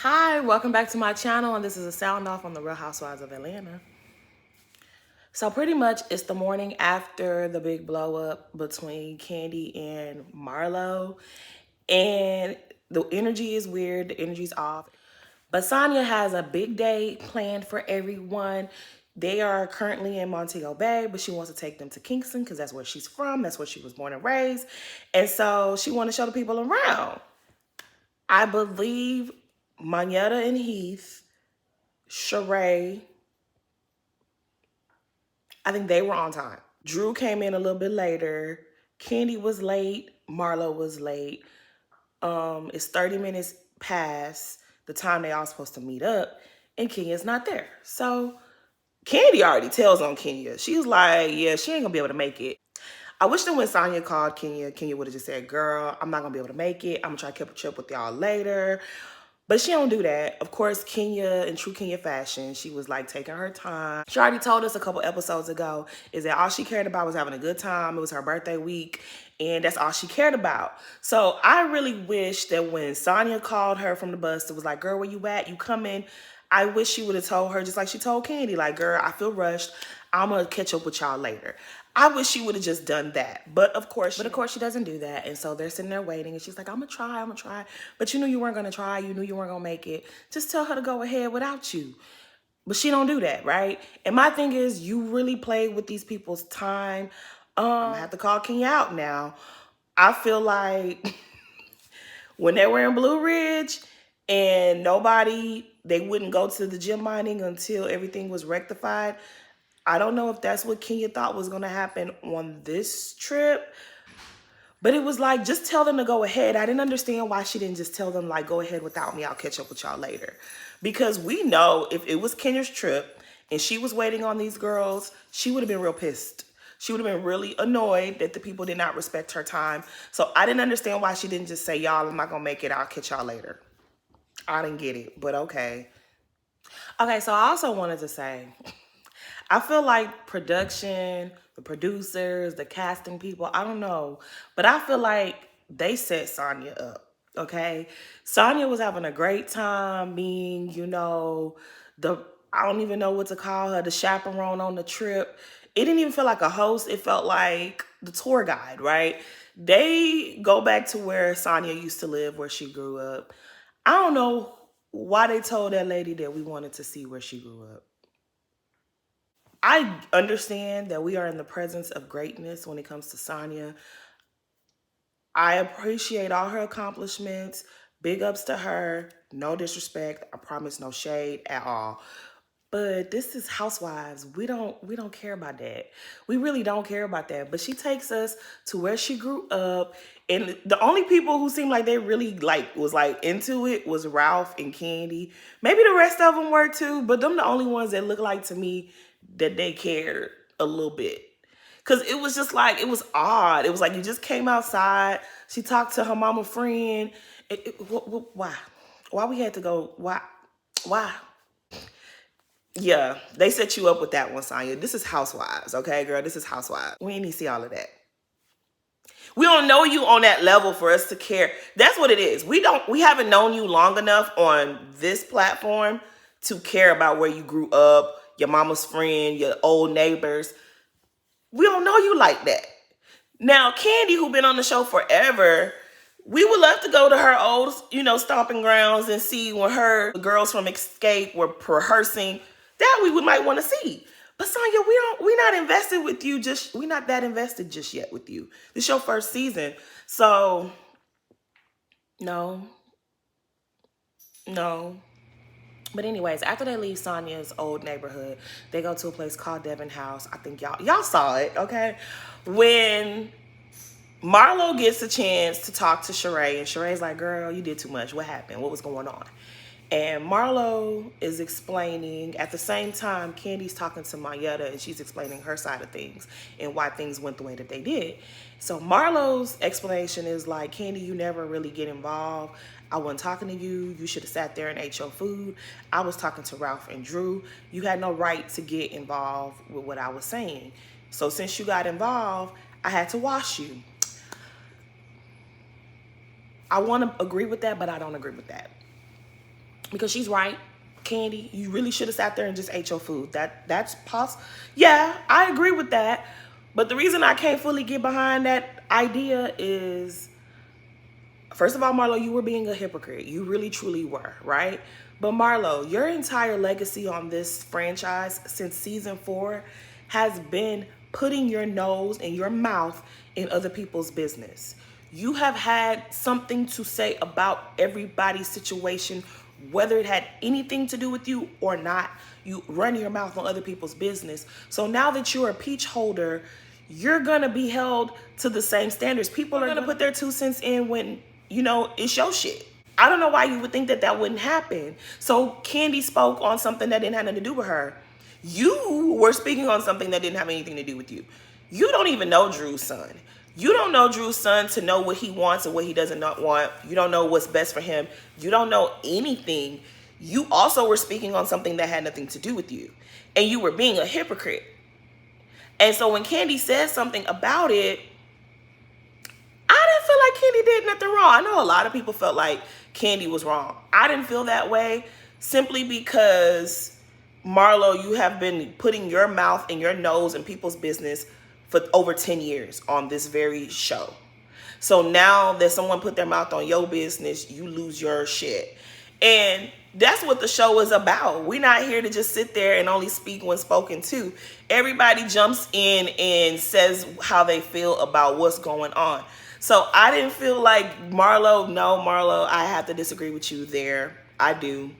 Hi, welcome back to my channel, and this is a sound off on the Real Housewives of Atlanta. So pretty much it's the morning after the big blow up between Kandi and Marlo, and the energy is weird, the energy's off. But Sonya has a big day planned for everyone. They are currently in Montego Bay, but she wants to take them to Kingston because that's where she's from. That's where she was born and raised. And so she wants to show the people around. I believe Manetta and Heath, Sheree, I think they were on time. Drew came in a little bit later. Kandi was late. Marlo was late. It's 30 minutes past the time they all supposed to meet up, and Kenya's not there. So Kandi already tells on Kenya. She's like, yeah, she ain't gonna be able to make it. I wish that when Sonya called Kenya would have just said, girl, I'm not gonna be able to make it. I'm gonna try to catch up with y'all later. But she don't do that. Of course, Kenya, in true Kenya fashion, she was like taking her time. She already told us a couple episodes ago is that all she cared about was having a good time. It was her birthday week, and that's all she cared about. So I really wish that when Sonya called her from the bus, it was like, girl, where you at? You coming? I wish she would have told her just like she told Kandi, like, girl, I feel rushed. I'm gonna catch up with y'all later. I wish she would have just done that. But of course she doesn't do that. And so they're sitting there waiting, and she's like, I'm gonna try. But you knew you weren't gonna try. You knew you weren't gonna make it. Just tell her to go ahead without you. But she don't do that, right? And my thing is, you really play with these people's time. I'm gonna have to call Kenya out now. I feel like when they were in Blue Ridge and they wouldn't go to the gym mining until everything was rectified. I don't know if that's what Kenya thought was going to happen on this trip. But it was like, just tell them to go ahead. I didn't understand why she didn't just tell them, like, go ahead without me. I'll catch up with y'all later. Because we know if it was Kenya's trip and she was waiting on these girls, she would have been real pissed. She would have been really annoyed that the people did not respect her time. So I didn't understand why she didn't just say, y'all, I'm not going to make it. I'll catch y'all later. I didn't get it, but okay. Okay, so I also wanted to say, I feel like production, the producers, the casting people, I don't know, but I feel like they set Sonya up, okay? Sonya was having a great time being, I don't even know what to call her, the chaperone on the trip. It didn't even feel like a host. It felt like the tour guide, right? They go back to where Sonya used to live, where she grew up. I don't know why they told that lady that we wanted to see where she grew up. I understand that we are in the presence of greatness when it comes to Sonya. I appreciate all her accomplishments. Big ups to her. No disrespect. I promise no shade at all. But this is Housewives. We don't care about that. We really don't care about that. But she takes us to where she grew up. And the only people who seemed like they really was into it was Ralph and Kandi. Maybe the rest of them were too, but them the only ones that look like to me that they cared a little bit. Cause it was just like, it was odd. It was like you just came outside. She talked to her mama friend. Why? Why we had to go? Why? Yeah, they set you up with that one, Sonya. This is Housewives, okay, girl? This is Housewives. We ain't need to see all of that. We don't know you on that level for us to care. That's what it is. We haven't known you long enough on this platform to care about where you grew up, your mama's friend, your old neighbors. We don't know you like that. Now, Kandi, who been on the show forever, we would love to go to her old, stomping grounds and see when her girls from Escape were rehearsing. That we might want to see. But Sonya, we're not invested with you. We're not that invested just yet with you. This is your first season. So, no. But anyways, after they leave Sonya's old neighborhood, they go to a place called Devon House. I think y'all saw it, okay? When Marlo gets a chance to talk to Sheree, and Sheree's like, girl, you did too much. What happened? What was going on? And Marlo is explaining, at the same time, Kandi's talking to Manetta, and she's explaining her side of things and why things went the way that they did. So Marlo's explanation is like, Kandi, you never really get involved. I wasn't talking to you. You should have sat there and ate your food. I was talking to Ralph and Drew. You had no right to get involved with what I was saying. So since you got involved, I had to wash you. I want to agree with that, but I don't agree with that. because she's right. Kandi, you really should have sat there and just ate your food. That's possible. Yeah, I agree with that. But the reason I can't fully get behind that idea is, first of all, Marlo, you were being a hypocrite. You really truly were, right? But Marlo, your entire legacy on this franchise since season 4 has been putting your nose and your mouth in other people's business. You have had something to say about everybody's situation, whether it had anything to do with you or not. You run your mouth on other people's business. So now that you're a peach holder, you're gonna be held to the same standards. People are gonna put their 2 cents in when, you know, it's your shit. I don't know why you would think that that wouldn't happen. So Kandi spoke on something that didn't have nothing to do with her. You were speaking on something that didn't have anything to do with you. You don't even know Drew's son. You don't know Drew's son to know what he wants and what he doesn't not want. You don't know what's best for him. You don't know anything. You also were speaking on something that had nothing to do with you. And you were being a hypocrite. And so when Kandi said something about it, I didn't feel like Kandi did nothing wrong. I know a lot of people felt like Kandi was wrong. I didn't feel that way simply because, Marlo, you have been putting your mouth and your nose in people's business for over 10 years on this very show. So now that someone put their mouth on your business, you lose your shit. And that's what the show is about. We're not here to just sit there and only speak when spoken to. Everybody jumps in and says how they feel about what's going on. So I didn't feel like Marlo, no, Marlo, I have to disagree with you there. I do.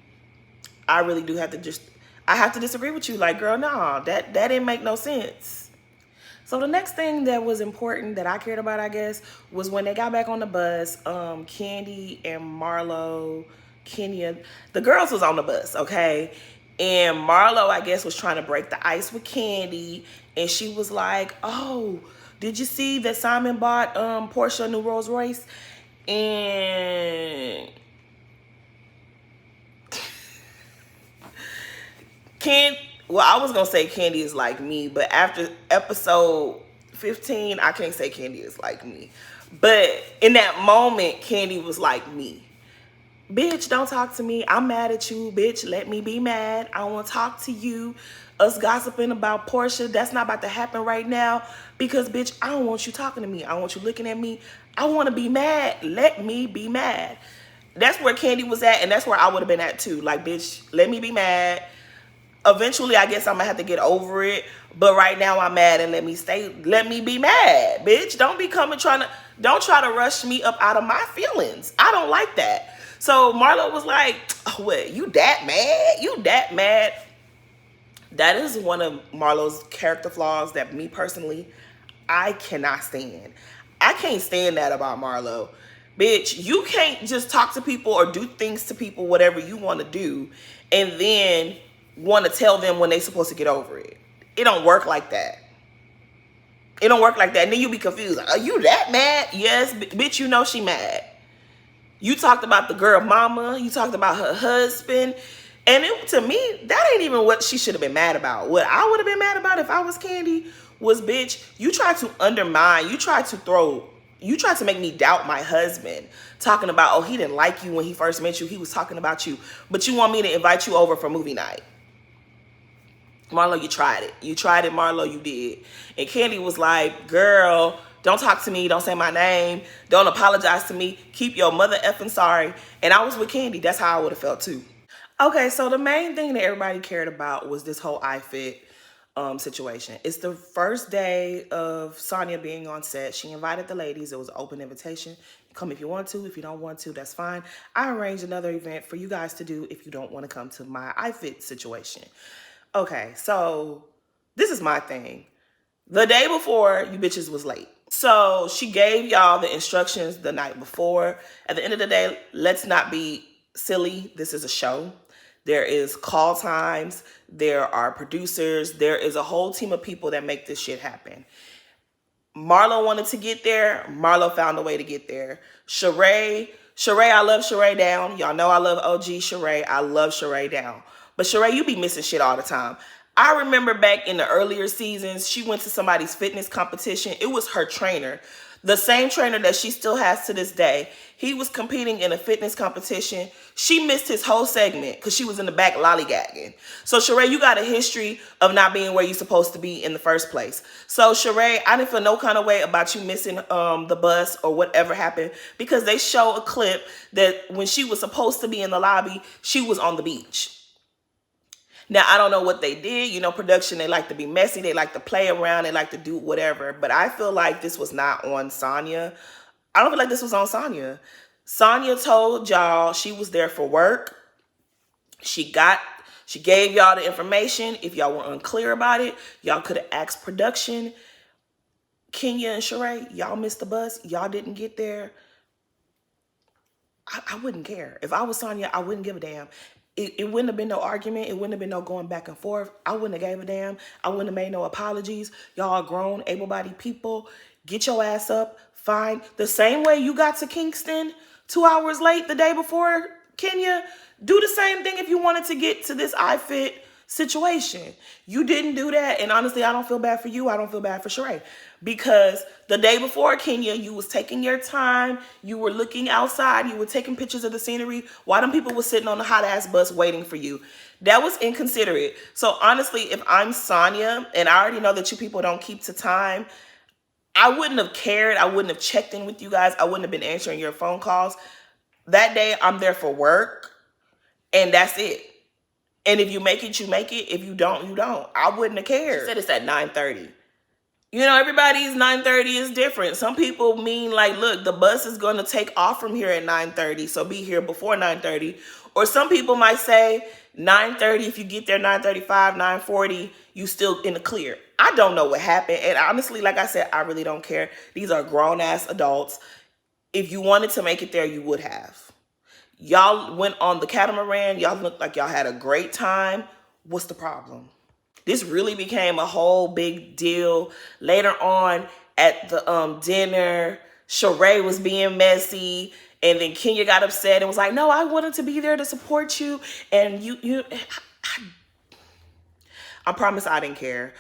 I really do have to I have to disagree with you. Like, girl, no, that didn't make no sense. So the next thing that was important that I cared about, I guess, was when they got back on the bus, Kandi and Marlo, Kenya, the girls was on the bus, okay? And Marlo, I guess, was trying to break the ice with Kandi. And she was like, oh, did you see that Simon bought Portia a new Rolls Royce? And I was going to say Kandi is like me, but after episode 15, I can't say Kandi is like me. But in that moment, Kandi was like me. Bitch, don't talk to me. I'm mad at you. Bitch, let me be mad. I don't want to talk to you. Us gossiping about Portia, that's not about to happen right now. Because, bitch, I don't want you talking to me. I don't want you looking at me. I want to be mad. Let me be mad. That's where Kandi was at, and that's where I would have been at too. Like, bitch, let me be mad. Eventually, I guess I'm going to have to get over it. But right now, I'm mad, and let me be mad. Bitch, don't try to rush me up out of my feelings. I don't like that. So Marlo was like, oh, what, you that mad? You that mad? That is one of Marlo's character flaws that me personally, I cannot stand. I can't stand that about Marlo. Bitch, you can't just talk to people or do things to people, whatever you want to do, and then want to tell them when they're supposed to get over it. It don't work like that. It don't work like that. And then you be confused. Are you that mad? Yes, bitch, you know she mad. You talked about the girl mama. You talked about her husband. And to me, that ain't even what she should have been mad about. What I would have been mad about if I was Kandi was, bitch, you tried to undermine, you tried to make me doubt my husband. Talking about, oh, he didn't like you when he first met you. He was talking about you. But you want me to invite you over for movie night. Marlo, you tried it. You tried it, Marlo, you did. And Kandi was like, girl, don't talk to me. Don't say my name. Don't apologize to me. Keep your mother effing sorry. And I was with Kandi. That's how I would have felt too. Okay, so the main thing that everybody cared about was this whole iFit situation. It's the first day of Sonya being on set. She invited the ladies. It was an open invitation. Come if you want to. If you don't want to, that's fine. I arranged another event for you guys to do if you don't want to come to my iFit situation. Okay, so this is my thing. The day before, you bitches was late. So she gave y'all the instructions the night before. At the end of the day, let's not be silly. This is a show. There is call times. There are producers. There is a whole team of people that make this shit happen. Marlo wanted to get there. Marlo found a way to get there. Sheree, I love Sheree down. Y'all know I love OG Sheree. I love Sheree down. But Sheree, you be missing shit all the time. I remember back in the earlier seasons, she went to somebody's fitness competition. It was her trainer. The same trainer that she still has to this day. He was competing in a fitness competition. She missed his whole segment because she was in the back lollygagging. So Sheree, you got a history of not being where you're supposed to be in the first place. So Sheree, I didn't feel no kind of way about you missing the bus or whatever happened, because they show a clip that when she was supposed to be in the lobby, she was on the beach. Now, I don't know what they did. You know, production, they like to be messy. They like to play around. They like to do whatever. But I feel like this was not on Sonya. I don't feel like this was on Sonya. Sonya told y'all she was there for work. She gave y'all the information. If y'all were unclear about it, y'all could have asked production. Kenya and Sheree, y'all missed the bus. Y'all didn't get there. I wouldn't care. If I was Sonya, I wouldn't give a damn. It wouldn't have been no argument. It wouldn't have been no going back and forth. I wouldn't have gave a damn. I wouldn't have made no apologies. Y'all are grown, able-bodied people. Get your ass up. Fine. The same way you got to Kingston 2 hours late the day before Kenya, do the same thing if you wanted to get to this iFit situation. You didn't do that. And honestly, I don't feel bad for you. I don't feel bad for Sheree. Because the day before Kenya, you was taking your time. You were looking outside. You were taking pictures of the scenery while them people were sitting on the hot ass bus waiting for you. That was inconsiderate. So honestly, if I'm Sonya and I already know that you people don't keep to time, I wouldn't have cared. I wouldn't have checked in with you guys. I wouldn't have been answering your phone calls. That day, I'm there for work. And that's it. And if you make it, you make it. If you don't, you don't. I wouldn't have cared. She said it's at 9:30. You know, everybody's 9:30 is different. Some people mean like, look, the bus is going to take off from here at 9:30, so be here before 9:30. Or some people might say 9:30, if you get there 9:35, 9:40, you still in the clear. I don't know what happened. And honestly, like I said, I really don't care. These are grown-ass adults. If you wanted to make it there, you would have. Y'all went on the catamaran. Y'all looked like y'all had a great time. What's the problem? This really became a whole big deal. Later on at the dinner, Sheree was being messy. And then Kenya got upset and was like, no, I wanted to be there to support you. And I promise I didn't care.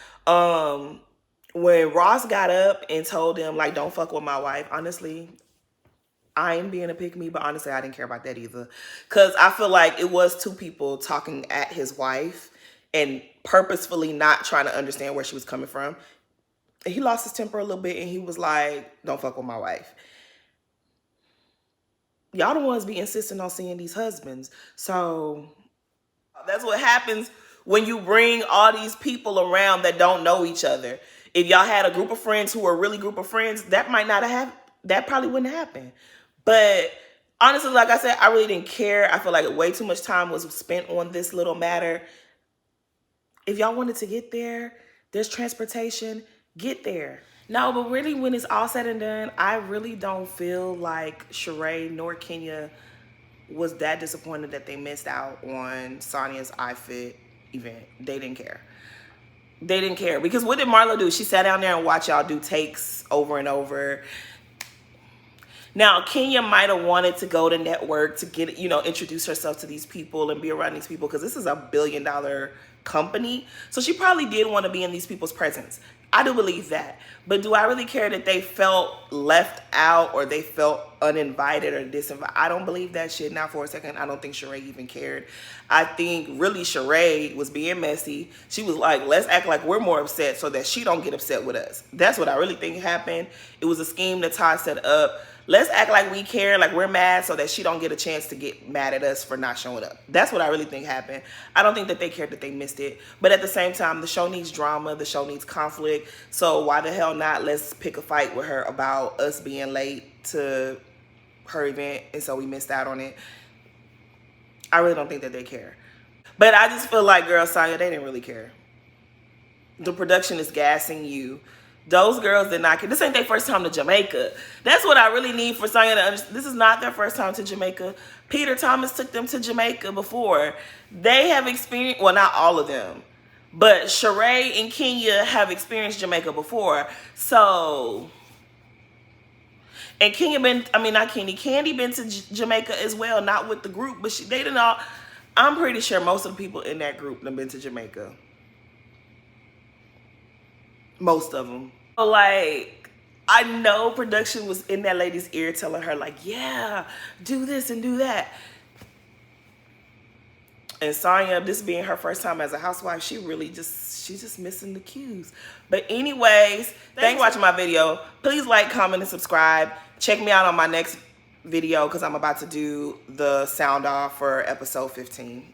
When Ross got up and told him, like, don't fuck with my wife, honestly, I ain't being a pick-me, but honestly, I didn't care about that either. Because I feel like it was two people talking at his wife and purposefully not trying to understand where she was coming from. And he lost his temper a little bit and he was like, don't fuck with my wife. Y'all the ones be insisting on seeing these husbands. So that's what happens when you bring all these people around that don't know each other. If y'all had a group of friends who were really group of friends, that might not have, that probably wouldn't happen. But honestly, like I said, I really didn't care. I feel like way too much time was spent on this little matter. If y'all wanted to get there, there's transportation, get there. No, but really when it's all said and done, I really don't feel like Sheree nor Kenya was that disappointed that they missed out on Sonya's iFit event. They didn't care. They didn't care. Because what did Marlo do? She sat down there and watched y'all do takes over and over. Now, Kenya might have wanted to go to network to get, you know, introduce herself to these people and be around these people because this is a billion-dollar company. So she probably did want to be in these people's presence. I do believe that. But do I really care that they felt left out or they felt uninvited or disinvited? I don't believe that shit. Not for a second. I don't think Sheree even cared. I think really Sheree was being messy. She was like, let's act like we're more upset so that she don't get upset with us. That's what I really think happened. It was a scheme that Todd set up. Let's act like we care, like we're mad so that she don't get a chance to get mad at us for not showing up. That's what I really think happened. I don't think that they cared that they missed it. But at the same time, the show needs drama. The show needs conflict. So why the hell not? Let's pick a fight with her about us being late to her event. And so we missed out on it. I really don't think that they care. But I just feel like, girl, Sonya, they didn't really care. The production is gassing you. Those girls did not care. This ain't their first time to Jamaica. That's what I really need for Sonya to understand. This is not their first time to Jamaica. Peter Thomas took them to Jamaica before. They have experienced, well, not all of them, but Sheree and Kenya have experienced Jamaica before. So, and Kenya been, I mean, not Kenya, Kandi been to Jamaica as well, not with the group, but they didn't all, I'm pretty sure most of the people in that group have been to Jamaica. Most of them. Like, I know production was in that lady's ear telling her like, yeah, do this and do that. And Sonya, this being her first time as a housewife, she's just missing the cues. But anyways, thanks for watching my video. Please like, comment, and subscribe. Check me out on my next video because I'm about to do the sound off for episode 15.